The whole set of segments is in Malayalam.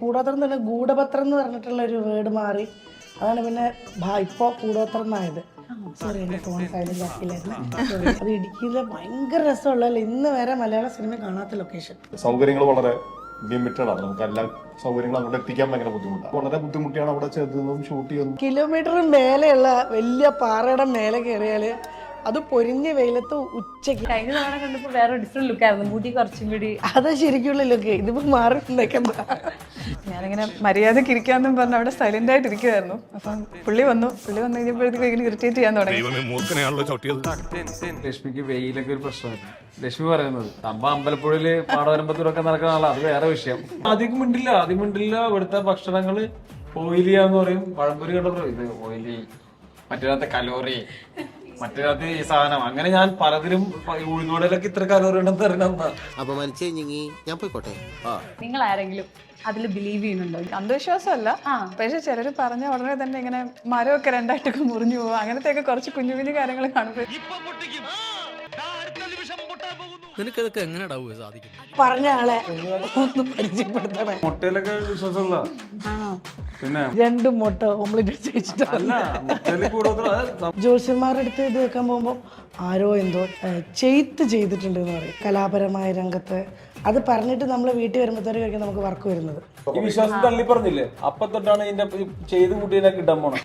കൂടോത്രം തന്നെ ഗൂഢപത്രം എന്ന് പറഞ്ഞിട്ടുള്ള ഒരു വേർഡ് മാറി. അതാണ് പിന്നെ ഇപ്പോൾ കൂടോത്രം എന്നായത്. സോറി, എൻ്റെ ഫോൺ സൈലന്റ് ആക്കിയില്ലായിരുന്നു. അത് ഇടുക്കിയിലെ ഭയങ്കര രസമുള്ളതല്ലേ, ഇന്ന് വരെ മലയാള സിനിമ കാണാത്ത ലൊക്കേഷൻ. സൗകര്യങ്ങൾ വളരെ ലിമിറ്റഡ് ആണ്. നമുക്ക് എല്ലാ സൗകര്യങ്ങളും അങ്ങോട്ട് എത്തിക്കാൻ ഭയങ്കര ബുദ്ധിമുട്ടാണ്. വളരെ ബുദ്ധിമുട്ടിയാണ് അവിടെ ചെന്നതും ഷൂട്ട് ചെയ്യുന്നതും. കിലോമീറ്റർ മേലെയുള്ള വലിയ പാറയുടെ മേലെ കയറിയാല് അത് പൊരിഞ്ഞ വെയിലത്ത് ഉച്ചയ്ക്ക്. കഴിഞ്ഞ തവണ കണ്ടപ്പോൾ വേറെ ഡിഫറെന്റ് ലുക്ക് ആയിരുന്നു, മുടി കുറച്ചും കൂടി. അത് ശരിക്കുള്ള ലുക്ക്, ഇതിപ്പോ മാറി നിൽക്കുന്ന. ഞാനിങ്ങനെ മര്യാദക്ക് ഇരിക്കാന്നും പറഞ്ഞ് അവിടെ സൈലന്റ് ആയിട്ട് ഇരിക്കുമായിരുന്നു. അപ്പം പുള്ളി വന്നു കഴിഞ്ഞപ്പോഴത്തേക്കും ഇങ്ങനെ ഇറിറ്റേറ്റ് ചെയ്യാൻ തുടങ്ങി. ലക്ഷ്മിക്ക് വെയിലൊക്കെ ഒരു പ്രശ്നമായിരുന്നു. ലക്ഷ്മി പറയുന്നത് അമ്പലപ്പുഴയില് പാടവരമ്പത്തൂരൊക്കെ നടക്കുന്ന ആളാ, അത് വേറെ വിഷയം. അധികം മിണ്ടില്ല. ഇവിടുത്തെ ഭക്ഷണങ്ങള് ഓയിലിയാന്ന് പറയും. പഴംപൊരി കണ്ടപ്പോ ഇത് ഓയിലി, മറ്റേതാത്ത കലോറി, മറ്റേതാത്ത ഈ സാധനം. അങ്ങനെ ഞാൻ പലതിലും ഉഴുന്നോടലൊക്കെ ഇത്ര കലോറി ഉണ്ടെന്ന് അറിയണമെന്നാ. ഞാൻ പോയിക്കോട്ടെ. നിങ്ങൾ ആരെങ്കിലും അതിൽ ബിലീവ് ചെയ്യുന്നുണ്ടോ? അന്ധവിശ്വാസമല്ല, പക്ഷെ ചിലർ പറഞ്ഞ ഉടനെ തന്നെ ഇങ്ങനെ മരമൊക്കെ രണ്ടായിട്ടൊക്കെ മുറിഞ്ഞു പോകും. അങ്ങനത്തെയൊക്കെ കുറച്ച് കുഞ്ഞു കുഞ്ഞു കാര്യങ്ങൾ കാണുമ്പോൾ നിനക്കതൊക്കെ എങ്ങനെയാ സാധിക്കും? പറഞ്ഞ ആളെ ഒന്ന് പരിചയപ്പെടുത്തണേ. മുട്ടയിലൊക്കെ വിശ്വാസമുള്ള പിന്നെ 2 മുട്ട ഓംലെറ്റ് വെച്ചിട്ടാണ്. ജ്യോത്സ്യന്മാരുടെ അടുത്ത് ഇത് വെക്കാൻ പോകുമ്പോൾ ആരോ എന്തോ ചെയ്തിട്ടുണ്ട് എന്ന് പറയും, കലാപരമായ രംഗത്ത്. അത് പറഞ്ഞിട്ട് നമ്മൾ വീട്ടിൽ വരുമ്പോഴത്തേക്കും നമുക്ക് വർക്ക് വരുന്നത്. ഈ വിശ്വാസം തള്ളി പറഞ്ഞില്ലേ, അപ്പൊ തൊട്ടാണ് ഇതിന്റെ ചെയ്ത് കൂട്ടിയെ കിട്ടാൻ പോണം.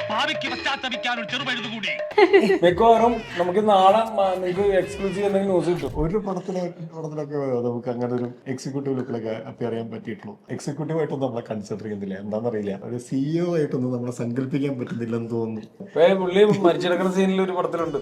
മിക്കവാറും നമുക്ക് നാളെ നിങ്ങൾക്ക് എക്സ്ക്ലൂസീവ് എന്തെങ്കിലും ന്യൂസ് കിട്ടും. ഒരു പടത്തിലൊക്കെ നമുക്ക് അങ്ങനെ ഒരു എക്സിക്യൂട്ടീവ് ലുക്കിലൊക്കെ അപ്പിയർ ചെയ്യാൻ പറ്റിയിട്ടുള്ളൂ. എക്സിക്യൂട്ടീവ് ആയിട്ടൊന്നും നമ്മളെ കൺസിഡർ ചെയ്യുന്നില്ല. എന്താണെന്നറിയില്ല, ഒരു CEO ആയിട്ടൊന്നും നമ്മളെ സങ്കല്പിക്കാൻ പറ്റുന്നില്ലെന്ന് തോന്നുന്നു. പുള്ളി മരിച്ചെടുക്കുന്ന സീനിൽ ഒരു പടത്തിലുണ്ട്.